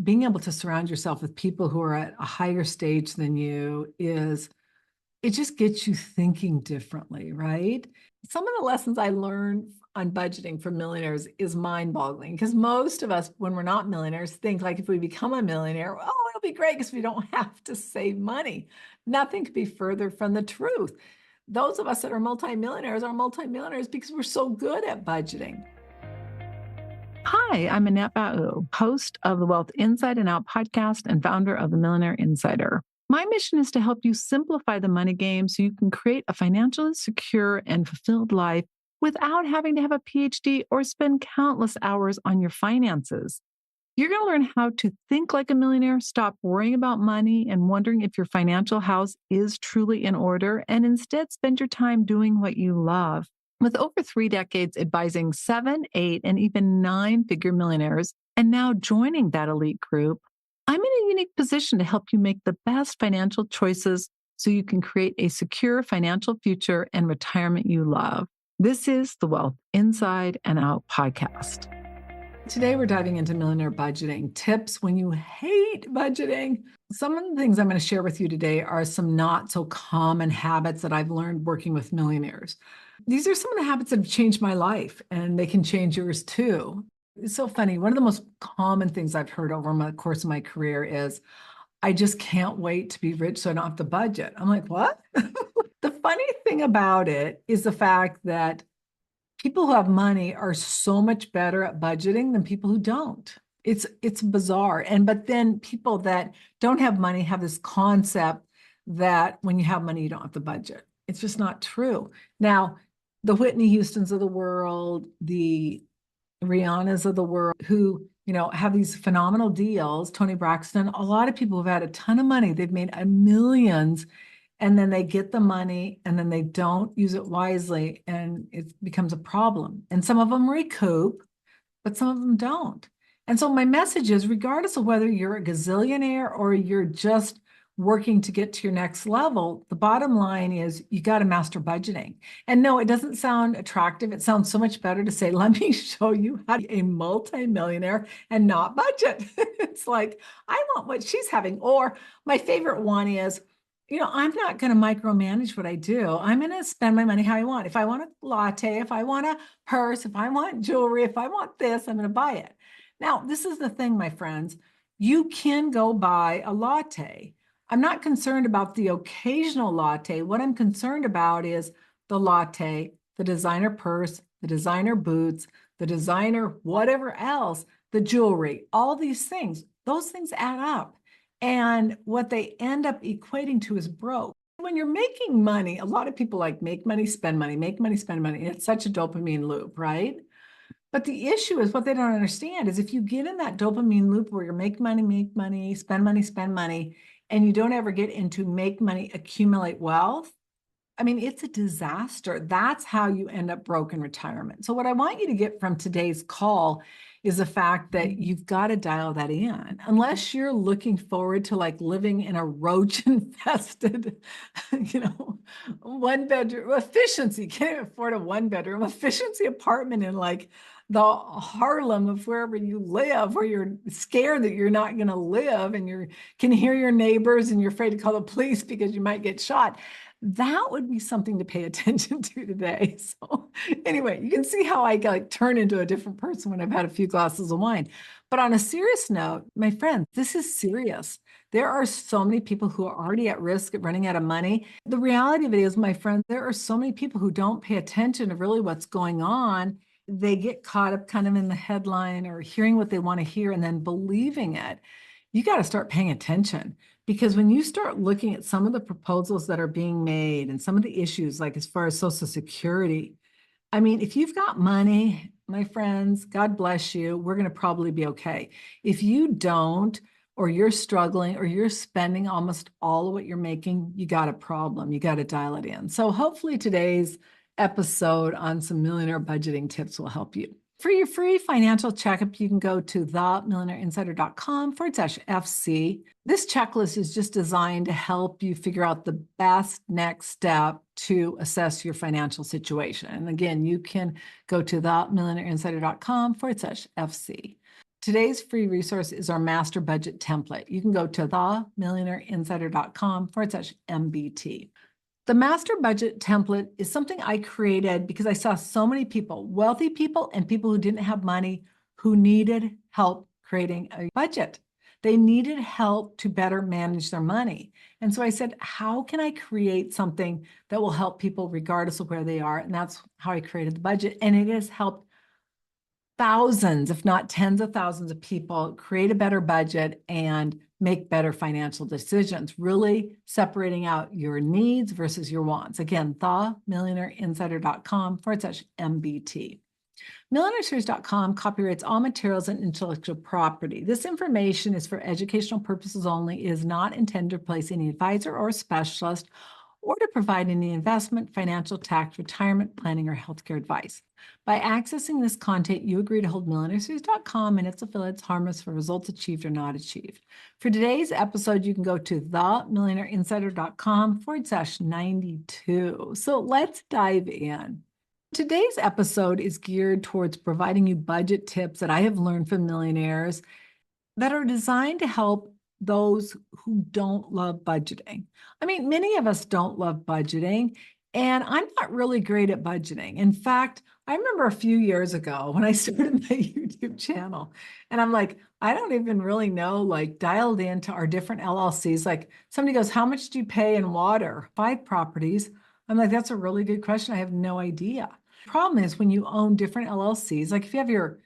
being able to surround yourself with people who are at a higher stage than you it just gets you thinking differently, right? Some of the lessons I learned on budgeting from millionaires is mind-boggling because most of us, when we're not millionaires, think like if we become a millionaire, oh, it'll be great because we don't have to save money. Nothing could be further from the truth. Those of us that are multimillionaires because we're so good at budgeting. Hi, I'm Annette Bau, host of the Wealth Inside and Out podcast and founder of the Millionaire Insider. My mission is to help you simplify the money game so you can create a financially secure and fulfilled life without having to have a PhD or spend countless hours on your finances. You're going to learn how to think like a millionaire, stop worrying about money and wondering if your financial house is truly in order, and instead spend your time doing what you love. With over 3 decades advising 7, 8, and even 9-figure millionaires, and now joining that elite group, I'm in a unique position to help you make the best financial choices so you can create a secure financial future and retirement you love. This is the Wealth Inside and Out podcast. Today, we're diving into millionaire budgeting tips when you hate budgeting. Some of the things I'm going to share with you today are some not so common habits that I've learned working with millionaires. These are some of the habits that have changed my life, and they can change yours too. It's so funny. One of the most common things I've heard over the course of my career is, I just can't wait to be rich so I don't have to budget. I'm like, what? The funny thing about it is the fact that people who have money are so much better at budgeting than people who don't. It's bizarre. But then people that don't have money have this concept that when you have money, you don't have to budget. It's just not true. Now, the Whitney Houstons of the world, the Rihannas of the world, who have these phenomenal deals, Tony Braxton, a lot of people have had a ton of money. They've made millions, and then they get the money and then they don't use it wisely, and it becomes a problem. And some of them recoup, but some of them don't. And so my message is, regardless of whether you're a gazillionaire or you're just working to get to your next level, the bottom line is you got to master budgeting. And no, it doesn't sound attractive. It sounds so much better to say, let me show you how to be a multimillionaire and not budget. It's like, I want what she's having. Or my favorite one is, I'm not going to micromanage what I do. I'm going to spend my money how I want. If I want a latte, if I want a purse, if I want jewelry, if I want this, I'm going to buy it. Now, this is the thing, my friends. You can go buy a latte. I'm not concerned about the occasional latte. What I'm concerned about is the latte, the designer purse, the designer boots, the designer whatever else, the jewelry, all these things. Those things add up. And what they end up equating to is broke. When you're making money, a lot of people like make money, spend money, make money, spend money. It's such a dopamine loop, right? But the issue is, what they don't understand is, if you get in that dopamine loop where you make money, spend money, and you don't ever get into make money, accumulate wealth, I mean, it's a disaster. That's how you end up broke in retirement. So what I want you to get from today's call is the fact that you've got to dial that in. Unless you're looking forward to like living in a roach infested, one bedroom efficiency, can't afford a 1-bedroom efficiency apartment in like the Harlem of wherever you live, where you're scared that you're not going to live and you can hear your neighbors and you're afraid to call the police because you might get shot. That would be something to pay attention to today. So anyway, you can see how I like turn into a different person when I've had a few glasses of wine. But on a serious note, my friends, this is serious. There are so many people who are already at risk of running out of money. The reality of it is, my friend, there are so many people who don't pay attention to really what's going on. They get caught up kind of in the headline or hearing what they want to hear and then believing it. You got to start paying attention. Because when you start looking at some of the proposals that are being made and some of the issues, like as far as Social Security, I mean, if you've got money, my friends, God bless you, we're going to probably be okay. If you don't, or you're struggling, or you're spending almost all of what you're making, you got a problem. You got to dial it in. So hopefully today's episode on some millionaire budgeting tips will help you. For your free financial checkup, you can go to themillionaireinsider.com/FC. This checklist is just designed to help you figure out the best next step to assess your financial situation. And again, you can go to themillionaireinsider.com/FC. Today's free resource is our master budget template. You can go to themillionaireinsider.com/MBT. The master budget template is something I created because I saw so many people, wealthy people and people who didn't have money, who needed help creating a budget. They needed help to better manage their money. And so I said, how can I create something that will help people regardless of where they are? And that's how I created the budget. And it has helped thousands, if not tens of thousands of people create a better budget and make better financial decisions, really separating out your needs versus your wants. Again, themillionaireinsider.com/MBT. Millionaireseries.com copyrights all materials and intellectual property. This information is for educational purposes only. It is not intended to replace any advisor or specialist or to provide any investment, financial, tax, retirement, planning, or healthcare advice. By accessing this content, you agree to hold millionaireseries.com and its affiliates harmless for results achieved or not achieved. For today's episode, you can go to themillionaireinsider.com/92. So let's dive in. Today's episode is geared towards providing you budget tips that I have learned from millionaires that are designed to help those who don't love budgeting. I mean, many of us don't love budgeting, and I'm not really great at budgeting. In fact, I remember a few years ago when I started my YouTube channel, and I'm like, I don't even really know, like dialed into our different LLCs. Like somebody goes, how much do you pay in water? 5 properties. I'm like, that's a really good question. I have no idea. Problem is when you own different LLCs, like if you have your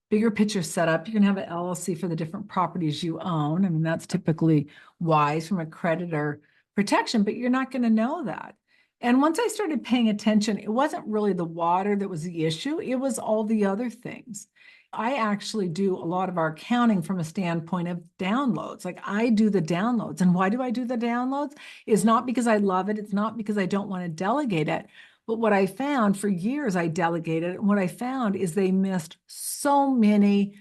bigger picture setup, you can have an LLC for the different properties you own. I mean, that's typically wise from a creditor protection, but you're not going to know that. And once I started paying attention, it wasn't really the water that was the issue. It was all the other things. I actually do a lot of our accounting from a standpoint of downloads. Like I do the downloads. And why do I do the downloads? It's not because I love it. It's not because I don't want to delegate it. But what I found for years, I delegated. And what I found is they missed so many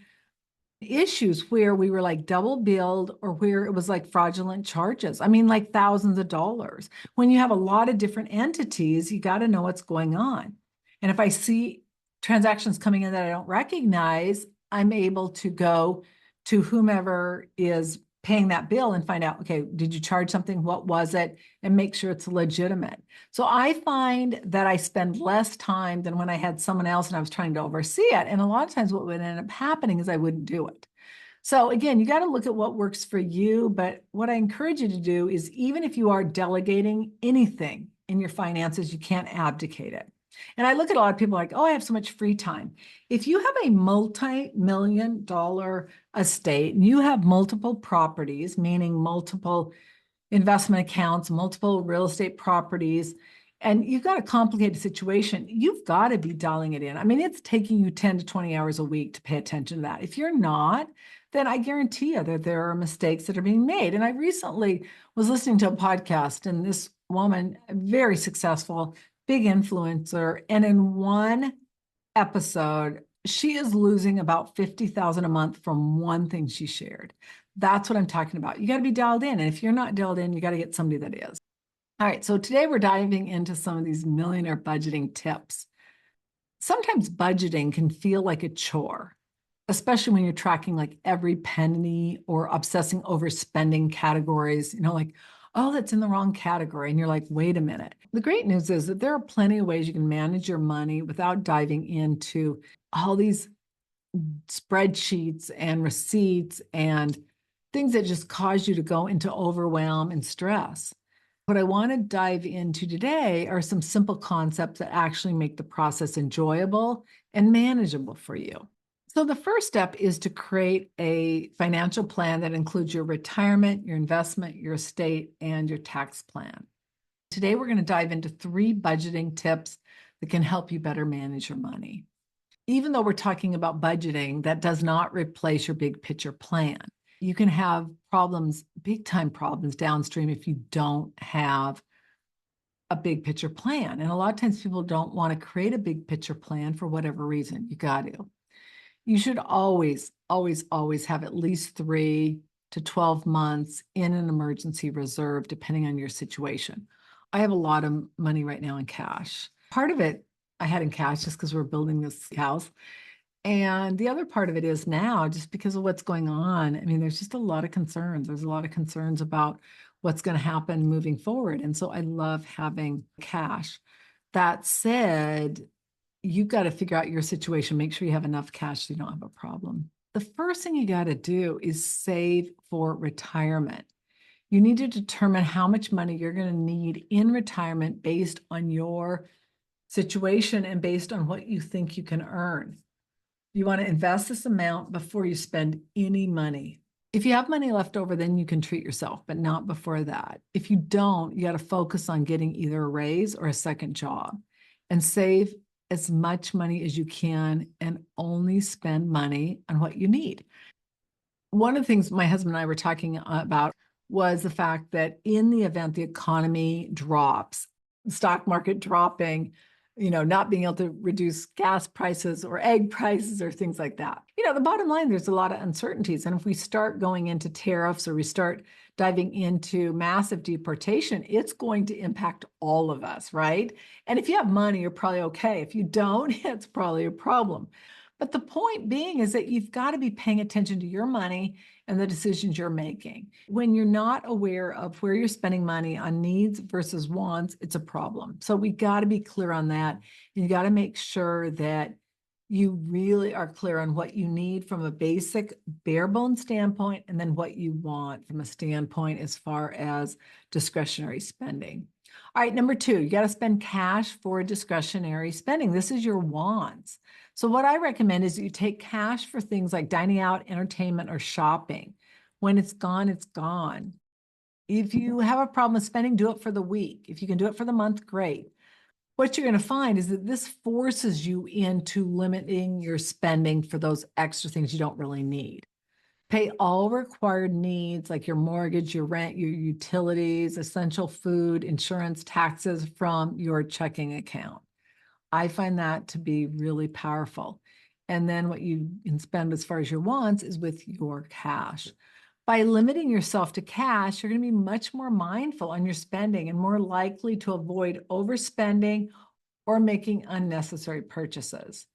issues where we were like double billed or where it was like fraudulent charges. I mean, like thousands of dollars. When you have a lot of different entities, you got to know what's going on. And if I see transactions coming in that I don't recognize, I'm able to go to whomever is paying that bill and find out, okay, did you charge something? What was it? And make sure it's legitimate. So I find that I spend less time than when I had someone else and I was trying to oversee it. And a lot of times what would end up happening is I wouldn't do it. So again, you got to look at what works for you. But what I encourage you to do is even if you are delegating anything in your finances, you can't abdicate it. And I look at a lot of people like, oh, I have so much free time. If you have a multi-million-dollar estate and you have multiple properties, meaning multiple investment accounts, multiple real estate properties, and you've got a complicated situation, you've got to be dialing it in. I mean, it's taking you 10 to 20 hours a week to pay attention to that. If you're not, then I guarantee you that there are mistakes that are being made. And I recently was listening to a podcast, and this woman, very successful, big influencer, and in one episode, she is losing about $50,000 a month from one thing she shared. That's what I'm talking about. You got to be dialed in. And if you're not dialed in, you got to get somebody that is. All right. So today we're diving into some of these millionaire budgeting tips. Sometimes budgeting can feel like a chore, especially when you're tracking like every penny or obsessing over spending categories, like, oh, that's in the wrong category. And you're like, wait a minute. The great news is that there are plenty of ways you can manage your money without diving into all these spreadsheets and receipts and things that just cause you to go into overwhelm and stress. What I want to dive into today are some simple concepts that actually make the process enjoyable and manageable for you. So the first step is to create a financial plan that includes your retirement, your investment, your estate, and your tax plan. Today, we're going to dive into 3 budgeting tips that can help you better manage your money. Even though we're talking about budgeting, that does not replace your big picture plan. You can have problems, big time problems downstream if you don't have a big picture plan. And a lot of times people don't want to create a big picture plan for whatever reason. You got to. You should always, always, always have at least 3 to 12 months in an emergency reserve, depending on your situation. I have a lot of money right now in cash. Part of it I had in cash just because we're building this house. And the other part of it is now, just because of what's going on, I mean, there's just a lot of concerns. There's a lot of concerns about what's going to happen moving forward. And so I love having cash. That said, you've got to figure out your situation, make sure you have enough cash so you don't have a problem. The first thing you got to do is save for retirement. You need to determine how much money you're going to need in retirement based on your situation and based on what you think you can earn. You want to invest this amount before you spend any money. If you have money left over, then you can treat yourself, but not before that. If you don't, you got to focus on getting either a raise or a second job and save as much money as you can and only spend money on what you need. One of the things my husband and I were talking about was the fact that in the event the economy drops, stock market dropping, not being able to reduce gas prices or egg prices or things like that. The bottom line, there's a lot of uncertainties. And if we start going into tariffs or we start diving into massive deportation, it's going to impact all of us, right? And if you have money, you're probably okay. If you don't, it's probably a problem. But the point being is that you've got to be paying attention to your money and the decisions you're making. When you're not aware of where you're spending money on needs versus wants, it's a problem. So we got to be clear on that. You got to make sure that you really are clear on what you need from a basic bare bone standpoint and then what you want from a standpoint as far as discretionary spending. All right, number two, you got to spend cash for discretionary spending. This is your wants. So what I recommend is that you take cash for things like dining out, entertainment, or shopping. When it's gone, it's gone. If you have a problem with spending, do it for the week. If you can do it for the month, great. What you're going to find is that this forces you into limiting your spending for those extra things you don't really need. Pay all required needs like your mortgage, your rent, your utilities, essential food, insurance, taxes from your checking account. I find that to be really powerful. And then what you can spend as far as your wants is with your cash. By limiting yourself to cash, you're going to be much more mindful on your spending and more likely to avoid overspending or making unnecessary purchases.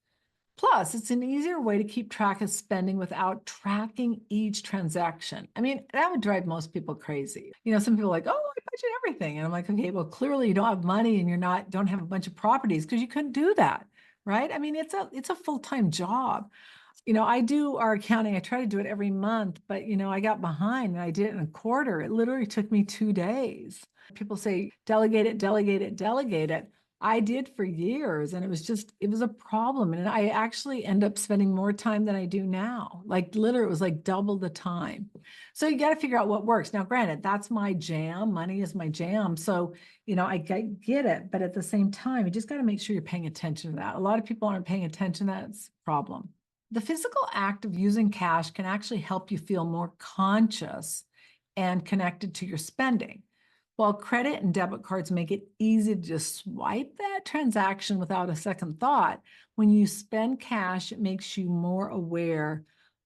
Plus, it's an easier way to keep track of spending without tracking each transaction. I mean, that would drive most people crazy. Some people are like, oh, I budget everything. And I'm like, okay, well, clearly you don't have money and don't have a bunch of properties because you couldn't do that, right? I mean, it's a full-time job. I do our accounting. I try to do it every month, but I got behind and I did it in a quarter. It literally took me 2 days. People say, delegate it, delegate it, delegate it. I did for years, and it was a problem. And I actually end up spending more time than I do now. Like literally, it was like double the time. So you got to figure out what works. Now, granted, that's my jam. Money is my jam. So, I get it. But at the same time, you just got to make sure you're paying attention to that. A lot of people aren't paying attention to that. It's a problem. The physical act of using cash can actually help you feel more conscious and connected to your spending. While credit and debit cards make it easy to just swipe that transaction without a second thought, when you spend cash, it makes you more aware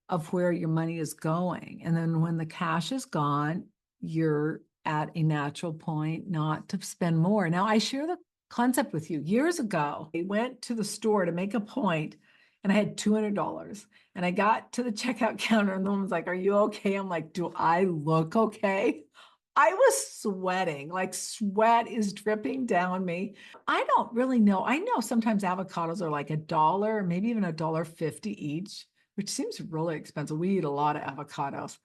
of where your money is going. And then when the cash is gone, you're at a natural point not to spend more. Now, I share the concept with you. Years ago, I went to the store to make a point and I had $200. And I got to the checkout counter and the woman's like, are you okay? I'm like, do I look okay? I was sweating, like sweat is dripping down me. I don't really know. I know sometimes avocados are like $1, maybe even $1.50 each, which seems really expensive. We eat a lot of avocados.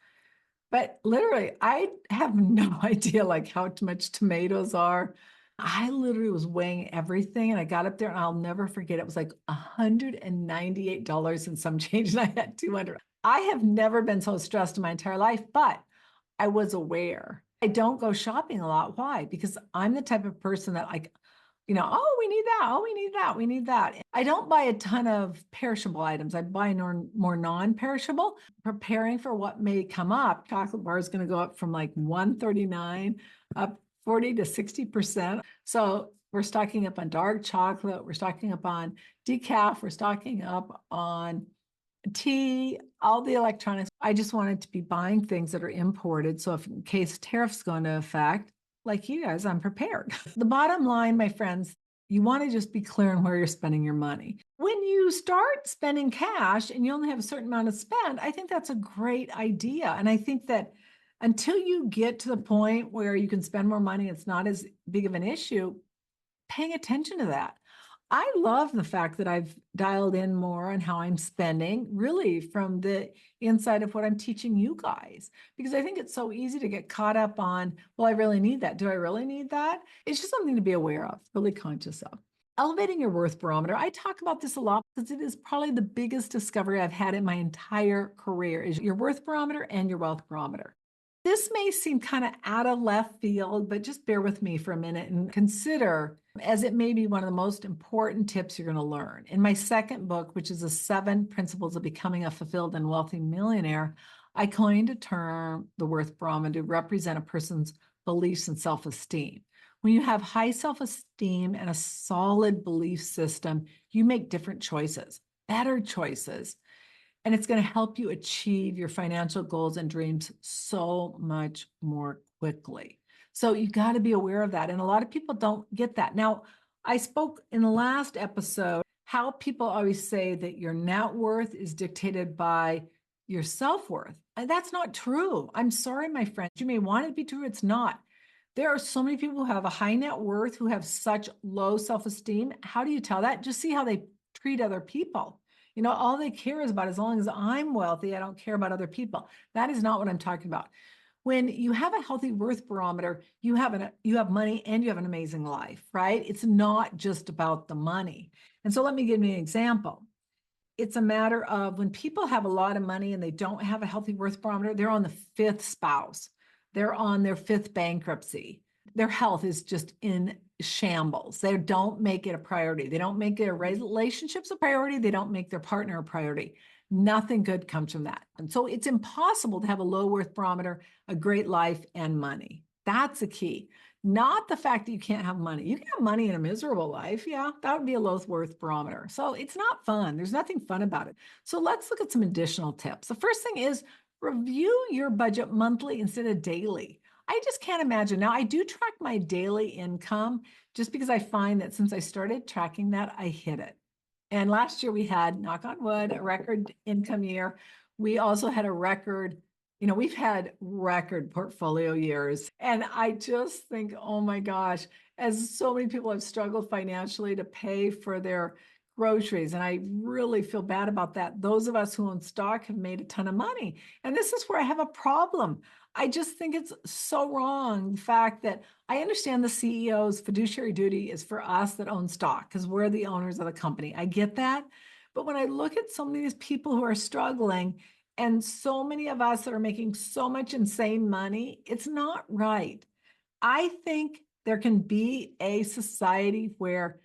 But literally, I have no idea like how much tomatoes are. I literally was weighing everything and I got up there and I'll never forget. It was like $198 and some change, and I had 200. I have never been so stressed in my entire life, but I was aware. I don't go shopping a lot. Why? Because I'm the type of person that oh, we need that. Oh, we need that. We need that. I don't buy a ton of perishable items. I buy more non-perishable, preparing for what may come up. Chocolate bar is going to go up from like $139 up 40 to 60%. So we're stocking up on dark chocolate. We're stocking up on decaf. We're stocking up on tea, all the electronics. I just wanted to be buying things that are imported. So if in case tariffs go into effect, like you guys, I'm prepared. The bottom line, my friends, You want to just be clear on where you're spending your money. When you start spending cash and you only have a certain amount to spend, I think that's a great idea. And I think that until you get to the point where you can spend more money, it's not as big of an issue, paying attention to that. I love the fact that I've dialed in more on how I'm spending, really from the inside of what I'm teaching you guys, because I think it's so easy to get caught up on, well, I really need that. Do I really need that? It's just something to be aware of, really conscious of. Elevating your worth barometer. I talk about this a lot because it is probably the biggest discovery I've had in my entire career is your worth barometer and your wealth barometer. This may seem kind of out of left field, but just bear with me for a minute and consider as it may be one of the most important tips you're going to learn. In my second book, which is the 7 Principles of Becoming a Fulfilled and Wealthy Millionaire, I coined a term, the worth barometer, to represent a person's beliefs and self-esteem. When you have high self-esteem and a solid belief system, you make different choices, better choices. And it's going to help you achieve your financial goals and dreams so much more quickly. So you got to be aware of that. And a lot of people don't get that. Now, I spoke in the last episode how people always say that your net worth is dictated by your self-worth. And that's not true. I'm sorry, my friends. You may want it to be true. It's not. There are so many people who have a high net worth who have such low self-esteem. How do you tell that? Just see how they treat other people. All they care is about, as long as I'm wealthy, I don't care about other people. That is not what I'm talking about. When you have a healthy worth barometer, you have money and you have an amazing life, right? It's not just about the money. And so let me give you an example. It's a matter of when people have a lot of money and they don't have a healthy worth barometer, they're on the 5th spouse. They're on their 5th bankruptcy. Their health is just in shambles. They don't make it a priority. They don't make their relationships a priority. They don't make their partner a priority. Nothing good comes from that. And so it's impossible to have a low worth barometer, a great life, and money. That's the key. Not the fact that you can't have money. You can have money in a miserable life. Yeah, that would be a low worth barometer. So it's not fun. There's nothing fun about it. So let's look at some additional tips. The first thing is review your budget monthly instead of daily. I just can't imagine. Now, I do track my daily income just because I find that since I started tracking that, I hit it. And last year we had, knock on wood, a record income year. We also had a record, we've had record portfolio years. And I just think, oh my gosh, as so many people have struggled financially to pay for their groceries. And I really feel bad about that. Those of us who own stock have made a ton of money. And this is where I have a problem. I just think it's so wrong. The fact that I understand the CEO's fiduciary duty is for us that own stock because we're the owners of the company. I get that. But when I look at so many of these people who are struggling and so many of us that are making so much insane money, it's not right. I think there can be a society where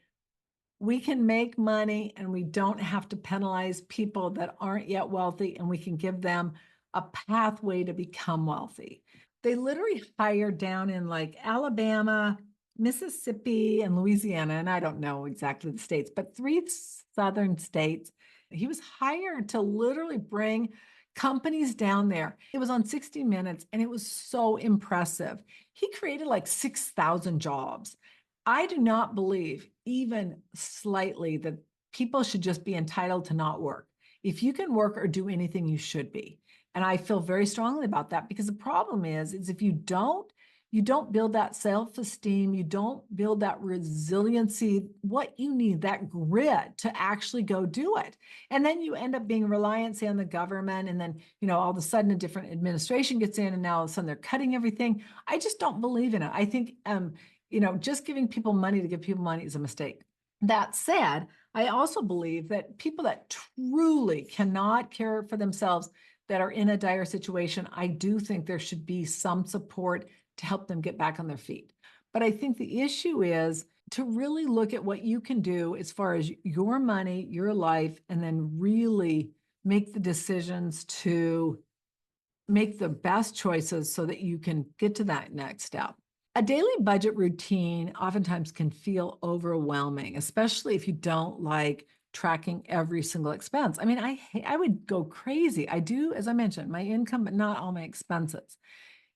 we can make money and we don't have to penalize people that aren't yet wealthy, and we can give them a pathway to become wealthy. They literally hired down in like Alabama, Mississippi, and Louisiana, and I don't know exactly the states, but 3 southern states. He was hired to literally bring companies down there. It was on 60 Minutes, and it was so impressive. He created like 6,000 jobs. I do not believe even slightly that people should just be entitled to not work. If you can work or do anything, you should be. And I feel very strongly about that because the problem is if you don't build that self-esteem, you don't build that resiliency, what you need, that grit to actually go do it. And then you end up being reliant, say, on the government. And then, all of a sudden a different administration gets in and now all of a sudden they're cutting everything. I just don't believe in it. I think, just giving people money to give people money is a mistake. That said, I also believe that people that truly cannot care for themselves, that are in a dire situation, I do think there should be some support to help them get back on their feet. But I think the issue is to really look at what you can do as far as your money, your life, and then really make the decisions to make the best choices so that you can get to that next step. A daily budget routine oftentimes can feel overwhelming, especially if you don't like tracking every single expense. I would go crazy. I do, as I mentioned, my income, but not all my expenses.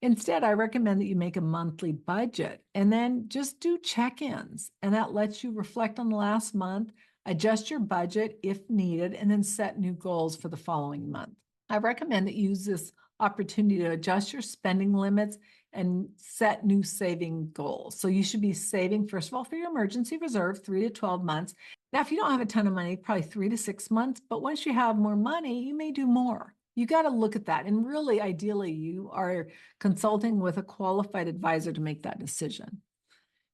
Instead, I recommend that you make a monthly budget and then just do check-ins. And that lets you reflect on the last month, adjust your budget if needed, and then set new goals for the following month. I recommend that you use this opportunity to adjust your spending limits and set new saving goals. So you should be saving, first of all, for your emergency reserve, 3 to 12 months. Now, if you don't have a ton of money, probably 3 to 6 months, but once you have more money, you may do more. You got to look at that. And really, ideally, you are consulting with a qualified advisor to make that decision.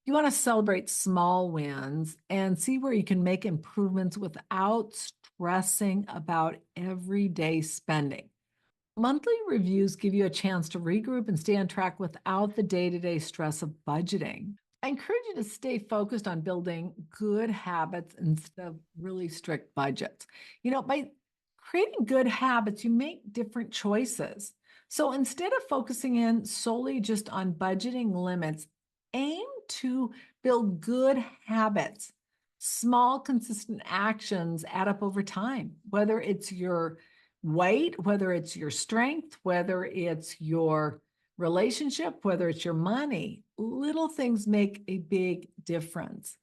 You want to celebrate small wins and see where you can make improvements without stressing about everyday spending. Monthly reviews give you a chance to regroup and stay on track without the day-to-day stress of budgeting. I encourage you to stay focused on building good habits instead of really strict budgets. By creating good habits, you make different choices. So instead of focusing in solely just on budgeting limits, aim to build good habits. Small, consistent actions add up over time, whether it's your weight, whether it's your strength, whether it's your relationship, whether it's your money. Little things make a big difference.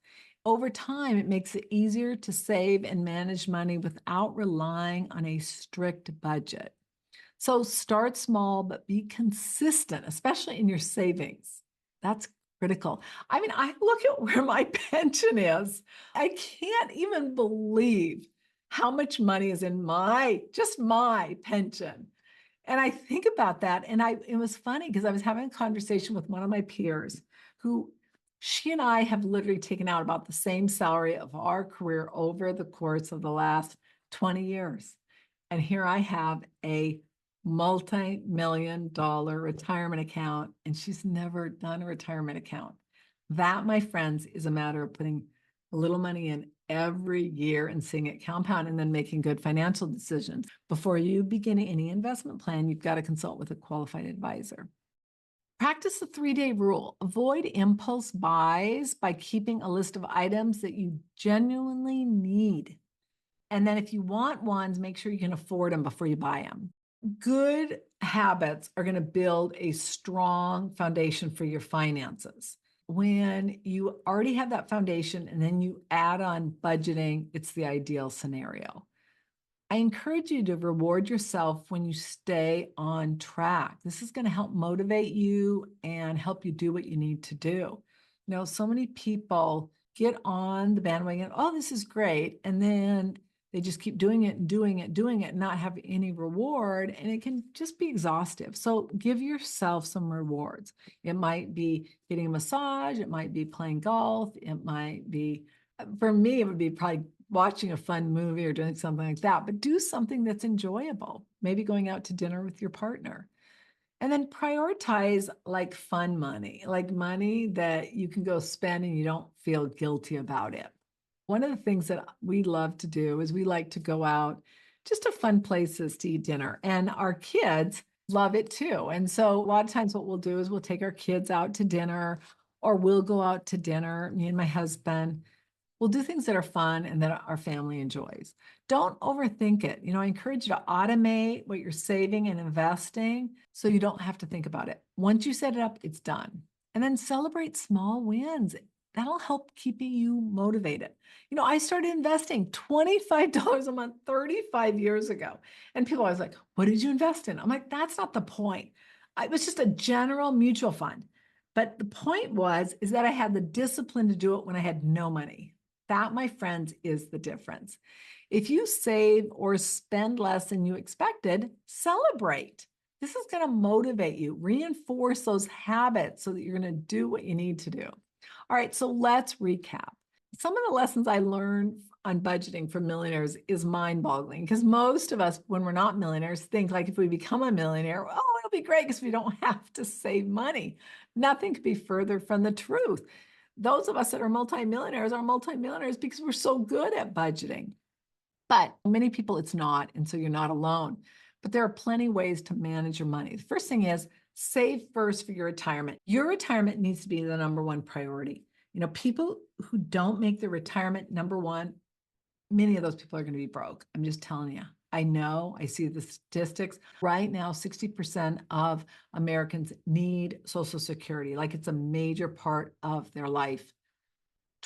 Over time, it makes it easier to save and manage money without relying on a strict budget. So start small, but be consistent, especially in your savings. That's critical. I look at where my pension is. I can't even believe how much money is in just my pension. And I think about that. And it was funny because I was having a conversation with one of my peers who she and I have literally taken out about the same salary of our career over the course of the last 20 years. And here I have a multi-million-dollar retirement account, and she's never done a retirement account. That, my friends, is a matter of putting a little money in every year and seeing it compound and then making good financial decisions. Before you begin any investment plan, you've got to consult with a qualified advisor. Practice the 3-day rule. Avoid impulse buys by keeping a list of items that you genuinely need. And then if you want ones, make sure you can afford them before you buy them. Good habits are going to build a strong foundation for your finances. When you already have that foundation and then you add on budgeting, it's the ideal scenario. I encourage you to reward yourself when you stay on track. This is going to help motivate you and help you do what you need to do. So many people get on the bandwagon, oh, this is great. And then they just keep doing it and doing it, and not have any reward. And it can just be exhaustive. So give yourself some rewards. It might be getting a massage. It might be playing golf. It might be, for me, it would be probably watching a fun movie or doing something like that. But do something that's enjoyable. Maybe going out to dinner with your partner. And then prioritize like fun money, like money that you can go spend and you don't feel guilty about it. One of the things that we love to do is we like to go out just to fun places to eat dinner. And our kids love it too. And so a lot of times what we'll do is we'll take our kids out to dinner, or we'll go out to dinner, me and my husband. We'll do things that are fun and that our family enjoys. Don't overthink it. I encourage you to automate what you're saving and investing so you don't have to think about it. Once you set it up, it's done. And then celebrate small wins. That'll help keeping you motivated. I started investing $25 a month 35 years ago. And people are always like, what did you invest in? I'm like, that's not the point. It was just a general mutual fund. But the point is that I had the discipline to do it when I had no money. That, my friends, is the difference. If you save or spend less than you expected, celebrate. This is going to motivate you, reinforce those habits so that you're going to do what you need to do. All right, so let's recap. Some of the lessons I learned on budgeting from millionaires is mind-boggling because most of us, when we're not millionaires, think like if we become a millionaire, oh, it'll be great because we don't have to save money. Nothing could be further from the truth. Those of us that are multimillionaires because we're so good at budgeting. But many people, it's not, and so you're not alone. But there are plenty of ways to manage your money. The first thing is save first for your retirement. Your retirement needs to be the number one priority. People who don't make their retirement number one, many of those people are going to be broke. I'm just telling you. I know, I see the statistics. Right now, 60% of Americans need Social Security, like it's a major part of their life.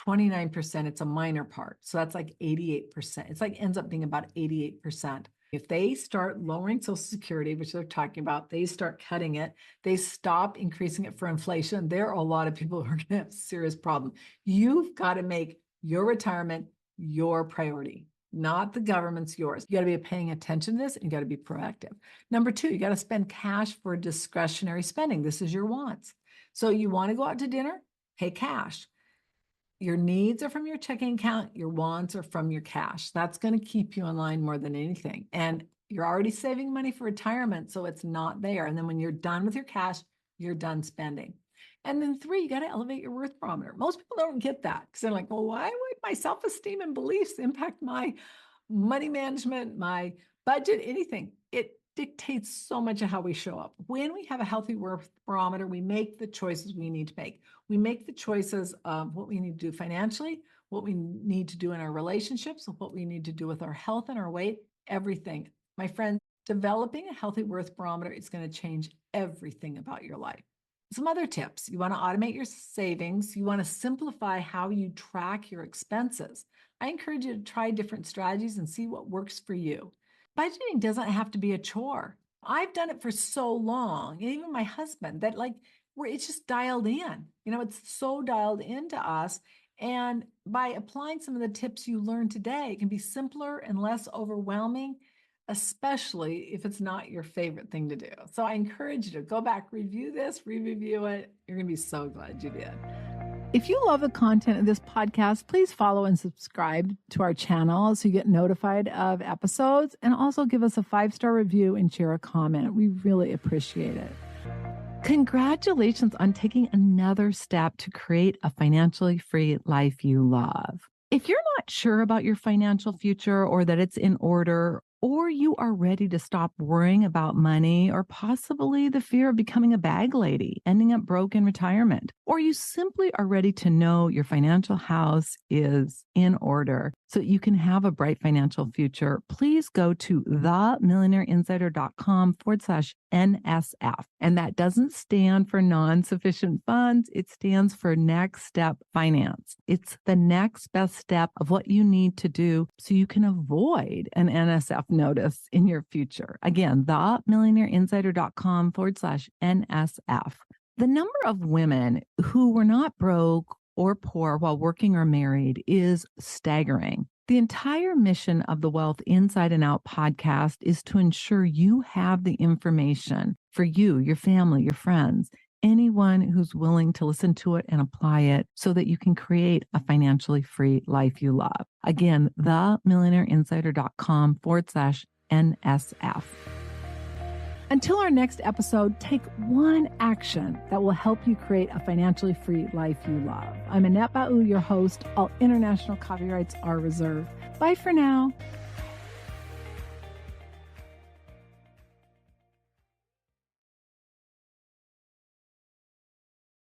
29%, it's a minor part. So that's like 88%. It's like ends up being about 88%. If they start lowering Social Security, which they're talking about, they start cutting it, they stop increasing it for inflation, there are a lot of people who are going to have a serious problem. You've got to make your retirement your priority, not the government's yours. You got to be paying attention to this and you got to be proactive. Number two, you got to spend cash for discretionary spending. This is your wants. So you want to go out to dinner, pay cash. Your needs are from your checking account. Your wants are from your cash. That's going to keep you in line more than anything. And you're already saving money for retirement, so it's not there. And then when you're done with your cash, you're done spending. And then three, you got to elevate your worth barometer. Most people don't get that because they're like, well, why would my self-esteem and beliefs impact my money management, my budget, anything? It dictates so much of how we show up. When we have a healthy worth barometer, we make the choices we need to make. We make the choices of what we need to do financially, what we need to do in our relationships, what we need to do with our health and our weight, everything. My friends, developing a healthy worth barometer is going to change everything about your life. Some other tips. You want to automate your savings. You want to simplify how you track your expenses. I encourage you to try different strategies and see what works for you. Budgeting doesn't have to be a chore. I've done it for so long, and even my husband, that it's just dialed in. It's so dialed into us. And by applying some of the tips you learned today, it can be simpler and less overwhelming, especially if it's not your favorite thing to do. So I encourage you to go back, review this, re-review it. You're going to be so glad you did. If you love the content of this podcast, please follow and subscribe to our channel so you get notified of episodes, and also give us a 5-star review and share a comment. We really appreciate it. Congratulations on taking another step to create a financially free life you love. If you're not sure about your financial future or that it's in order, or you are ready to stop worrying about money, or possibly the fear of becoming a bag lady, ending up broke in retirement, or you simply are ready to know your financial house is in order so you can have a bright financial future, please go to themillionaireinsider.com/NSF. And that doesn't stand for non-sufficient funds. It stands for next step finance. It's the next best step of what you need to do so you can avoid an NSF notice in your future. Again, themillionaireinsider.com/NSF. The number of women who were not broke or poor while working or married is staggering. The entire mission of the Wealth Inside and Out podcast is to ensure you have the information for you, your family, your friends, anyone who's willing to listen to it and apply it so that you can create a financially free life you love. Again, themillionaireinsider.com/NSF. Until our next episode, take one action that will help you create a financially free life you love. I'm Annette Ba'u, your host. All international copyrights are reserved. Bye for now.